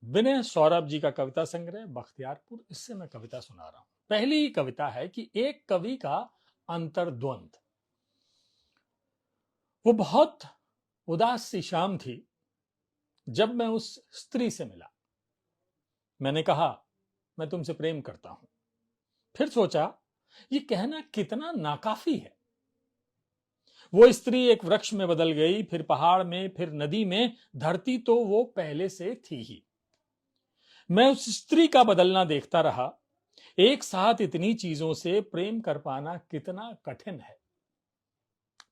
विनय सौरभ जी का कविता संग्रह बख्तियारपुर, इससे मैं कविता सुना रहा हूं। पहली कविता है कि एक कवि का अंतर्द्वंद। वो बहुत उदास सी शाम थी जब मैं उस स्त्री से मिला। मैंने कहा, मैं तुमसे प्रेम करता हूं। फिर सोचा, ये कहना कितना नाकाफी है। वो स्त्री एक वृक्ष में बदल गई, फिर पहाड़ में, फिर नदी में। धरती तो वो पहले से थी ही। मैं उस स्त्री का बदलना देखता रहा। एक साथ इतनी चीजों से प्रेम कर पाना कितना कठिन है।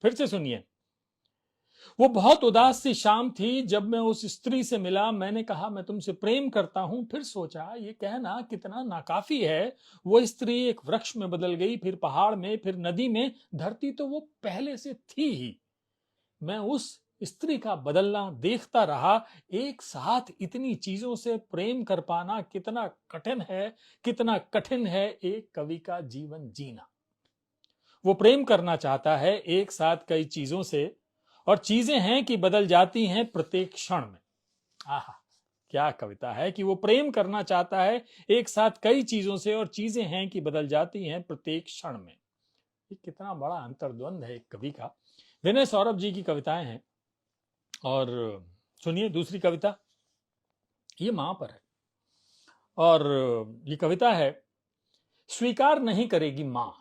फिर से सुनिए। वो बहुत उदास सी शाम थी जब मैं उस स्त्री से मिला। मैंने कहा, मैं तुमसे प्रेम करता हूं। फिर सोचा, ये कहना कितना नाकाफी है। वो स्त्री एक वृक्ष में बदल गई, फिर पहाड़ में, फिर नदी में। धरती तो वो पहले से थी ही। मैं उस स्त्री का बदलना देखता रहा। एक साथ इतनी चीजों से प्रेम कर पाना कितना कठिन है, कितना कठिन है एक कवि का जीवन जीना। वो प्रेम करना चाहता है एक साथ कई चीजों से, और चीजें हैं कि बदल जाती हैं प्रत्येक क्षण में। आहा, क्या कविता है कि वो प्रेम करना चाहता है एक साथ कई चीजों से, और चीजें हैं कि बदल जाती हैं प्रत्येक क्षण में। ये कितना बड़ा अंतर्द्वंद है एक कवि का। विनय सौरभ जी की कविताएं हैं। और सुनिए दूसरी कविता, ये मां पर है। और ये कविता है, स्वीकार नहीं करेगी मां।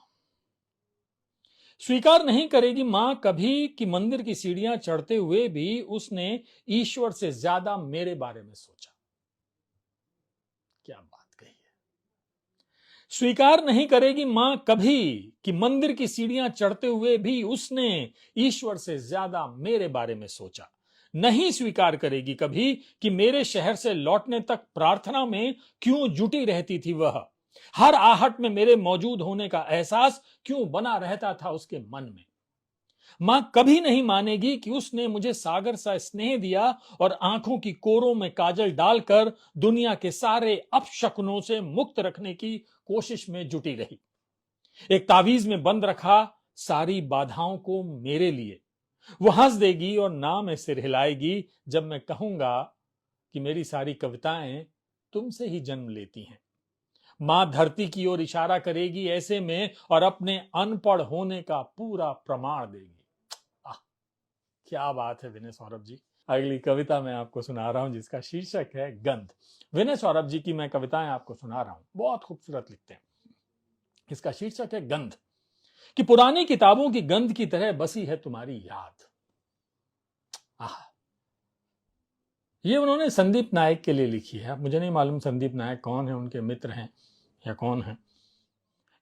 स्वीकार नहीं करेगी मां कभी कि मंदिर की सीढ़ियां चढ़ते हुए भी उसने ईश्वर से ज्यादा मेरे बारे में सोचा। क्या बात कही है। स्वीकार नहीं करेगी मां कभी कि मंदिर की सीढ़ियां चढ़ते हुए भी उसने ईश्वर से ज्यादा मेरे बारे में सोचा। नहीं स्वीकार करेगी कभी कि मेरे शहर से लौटने तक प्रार्थना में क्यों जुटी रहती थी वह। हर आहट में मेरे मौजूद होने का एहसास क्यों बना रहता था उसके मन में। मां कभी नहीं मानेगी कि उसने मुझे सागर सा स्नेह दिया और आंखों की कोरों में काजल डालकर दुनिया के सारे अपशकुनों से मुक्त रखने की कोशिश में जुटी रही। एक तावीज में बंद रखा सारी बाधाओं को मेरे लिए। वो हंस देगी और नाम में सिर हिलाएगी जब मैं कहूंगा कि मेरी सारी कविताएं तुमसे ही जन्म लेती हैं। मां धरती की ओर इशारा करेगी ऐसे में और अपने अनपढ़ होने का पूरा प्रमाण देगी। क्या बात है विनय सौरभ जी। अगली कविता मैं आपको सुना रहा हूं जिसका शीर्षक है गंध। विनय सौरभ जी की मैं कविताएं आपको सुना रहा हूं, बहुत खूबसूरत लिखते हैं। इसका शीर्षक है गंध। कि पुरानी किताबों की गंध की तरह बसी है तुम्हारी याद। आह, ये उन्होंने संदीप नायक के लिए लिखी है। मुझे नहीं मालूम संदीप नायक कौन है, उनके मित्र हैं या कौन है।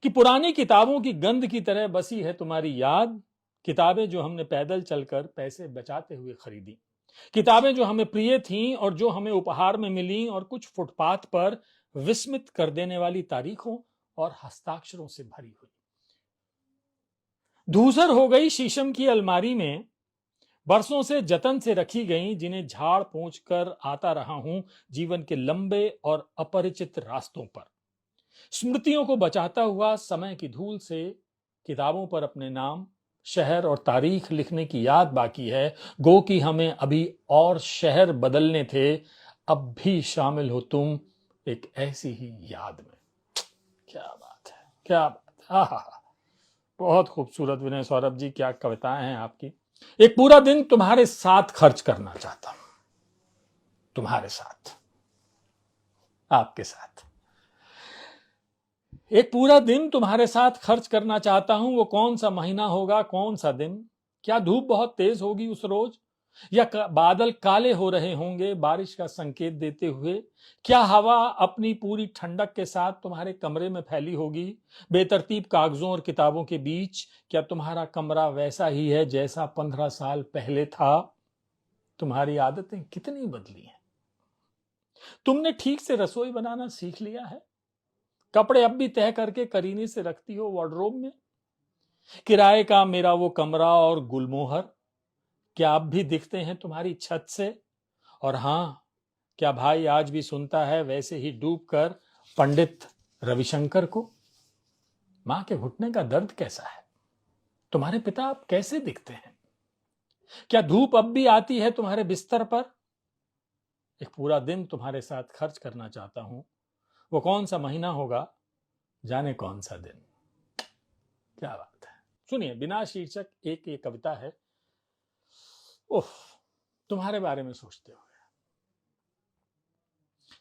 कि पुरानी किताबों की गंध की तरह बसी है तुम्हारी याद। किताबें जो हमने पैदल चलकर पैसे बचाते हुए खरीदी। किताबें जो हमें प्रिय थीं और जो हमें उपहार में मिलीं, और कुछ फुटपाथ पर विस्मित कर देने वाली तारीखों और हस्ताक्षरों से भरी हुई। धूसर हो गई शीशम की अलमारी में, बरसों से जतन से रखी गई, जिन्हें झाड़ पोंछ कर आता रहा हूं जीवन के लंबे और अपरिचित रास्तों पर। स्मृतियों को बचाता हुआ समय की धूल से किताबों पर अपने नाम, शहर और तारीख लिखने की याद बाकी है। गो कि हमें अभी और शहर बदलने थे, अब भी शामिल हो तुम एक ऐसी ही याद में। क्या बात है, क्या बात है। आहा, बहुत खूबसूरत विनय सौरभ जी, क्या कविताएं हैं आपकी। एक पूरा दिन तुम्हारे साथ खर्च करना चाहता हूं, तुम्हारे साथ, आपके साथ। एक पूरा दिन तुम्हारे साथ खर्च करना चाहता हूं। वो कौन सा महीना होगा, कौन सा दिन। क्या धूप बहुत तेज होगी उस रोज, या बादल काले हो रहे होंगे बारिश का संकेत देते हुए। क्या हवा अपनी पूरी ठंडक के साथ तुम्हारे कमरे में फैली होगी बेतरतीब कागजों और किताबों के बीच। क्या तुम्हारा कमरा वैसा ही है जैसा 15 साल पहले था। तुम्हारी आदतें कितनी बदली हैं। तुमने ठीक से रसोई बनाना सीख लिया है। कपड़े अब भी तह करके करीने से रखती हो वार्डरोब में। किराए का मेरा वो कमरा और गुलमोहर, क्या अब भी दिखते हैं तुम्हारी छत से। और हां, क्या भाई आज भी सुनता है वैसे ही डूब कर पंडित रविशंकर को। मां के घुटने का दर्द कैसा है। तुम्हारे पिता अब कैसे दिखते हैं। क्या धूप अब भी आती है तुम्हारे बिस्तर पर। एक पूरा दिन तुम्हारे साथ खर्च करना चाहता हूं। वो कौन सा महीना होगा, जाने कौन सा दिन। क्या बात है। सुनिए, बिना शीर्षक एक ये कविता है। ओह, तुम्हारे बारे में सोचते हुए,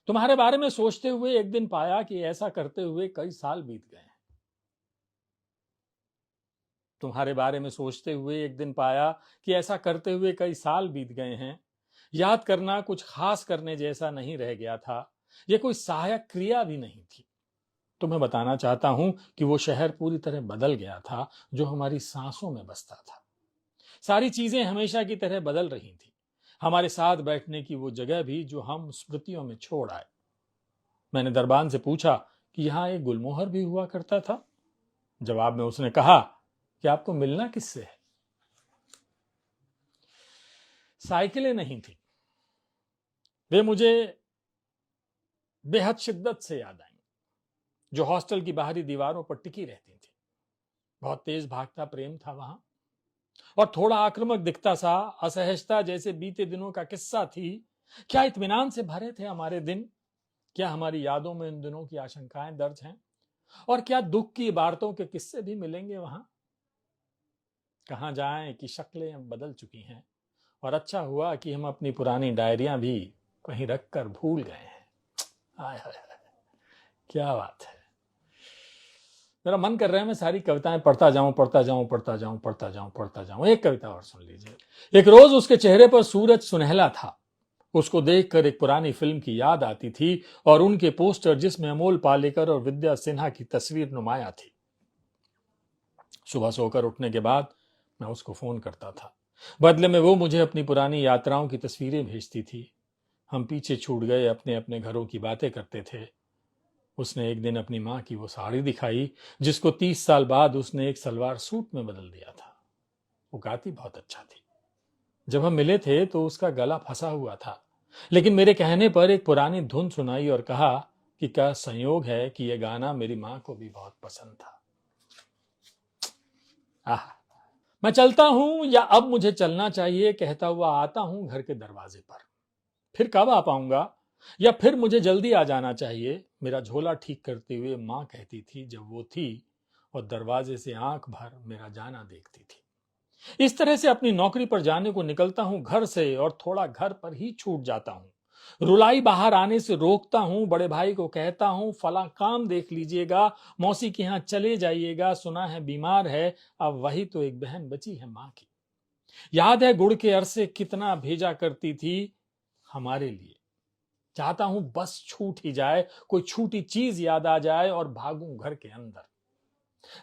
तुम्हारे बारे में सोचते हुए एक दिन पाया कि ऐसा करते हुए कई साल बीत गए हैं। तुम्हारे बारे में सोचते हुए एक दिन पाया कि ऐसा करते हुए कई साल बीत गए हैं। याद करना कुछ खास करने जैसा नहीं रह गया था। यह कोई सहायक क्रिया भी नहीं थी। तुम्हें बताना चाहता हूं कि वो शहर पूरी तरह बदल गया था जो हमारी सांसों में बसता था। सारी चीजें हमेशा की तरह बदल रही थी। हमारे साथ बैठने की वो जगह भी जो हम स्मृतियों में छोड़ आए। मैंने दरबान से पूछा कि यहां एक गुलमोहर भी हुआ करता था। जवाब में उसने कहा कि आपको मिलना किससे है। साइकिलें नहीं थी। वे मुझे बेहद शिद्दत से याद आई, जो हॉस्टल की बाहरी दीवारों पर टिकी रहती थी। बहुत तेज भागता प्रेम था वहां, और थोड़ा आक्रामक दिखता सा असहजता जैसे बीते दिनों का किस्सा थी। क्या इत्मीनान से भरे थे हमारे दिन। क्या हमारी यादों में उन दिनों की आशंकाएं दर्ज हैं, और क्या दुख की इबारतों के किस्से भी मिलेंगे वहां। कहां जाएं कि शक्लें अब बदल चुकी हैं, और अच्छा हुआ कि हम अपनी पुरानी डायरियां भी कहीं रखकर भूल गए हैं। हाय हाय हाय, क्या बात है। मेरा मन कर रहा है मैं सारी कविताएं पढ़ता जाऊं, पढ़ता जाऊं, पढ़ता जाऊं, पढ़ता जाऊं, पढ़ता जाऊं। एक कविता और सुन लीजिए। एक रोज उसके चेहरे पर सूरज सुनहला था। उसको देखकर एक पुरानी फिल्म की याद आती थी, और उनके पोस्टर जिसमें अमोल पालेकर और विद्या सिन्हा की तस्वीर नुमाया थी। सुबह सोकर उठने के बाद मैं उसको फोन करता था। बदले में वो मुझे अपनी पुरानी यात्राओं की तस्वीरें भेजती थी। हम पीछे छूट गए अपने अपने घरों की बातें करते थे। उसने एक दिन अपनी माँ की वो साड़ी दिखाई जिसको 30 साल बाद उसने एक सलवार सूट में बदल दिया था। वो गाती बहुत अच्छा थी। जब हम मिले थे तो उसका गला फंसा हुआ था, लेकिन मेरे कहने पर एक पुरानी धुन सुनाई और कहा कि क्या संयोग है कि यह गाना मेरी माँ को भी बहुत पसंद था। आह, मैं चलता हूं या अब मुझे चलना चाहिए कहता हुआ आता हूं घर के दरवाजे पर। फिर कब आ पाऊंगा, या फिर मुझे जल्दी आ जाना चाहिए, मेरा झोला ठीक करते हुए मां कहती थी जब वो थी, और दरवाजे से आंख भर मेरा जाना देखती थी। इस तरह से अपनी नौकरी पर जाने को निकलता हूं घर से, और थोड़ा घर पर ही छूट जाता हूं। रुलाई बाहर आने से रोकता हूं। बड़े भाई को कहता हूं फला काम देख लीजिएगा, मौसी के यहां चले जाइएगा, सुना है बीमार है। अब वही तो एक बहन बची है मां की। याद है गुड़ के अरसे कितना भेजा करती थी हमारे लिए। चाहता हूं बस छूट ही जाए, कोई छूटी चीज याद आ जाए और भागूं घर के अंदर।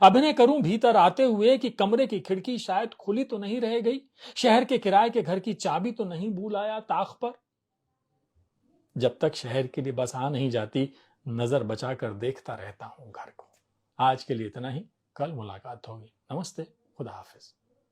अभिनय करूं भीतर आते हुए कि कमरे की खिड़की शायद खुली तो नहीं रह गई, शहर के किराए के घर की चाबी तो नहीं भूल आया ताख पर। जब तक शहर के लिए बस आ नहीं जाती, नजर बचाकर देखता रहता हूं घर को। आज के लिए इतना ही। कल मुलाकात होगी। नमस्ते, खुदा हाफिज।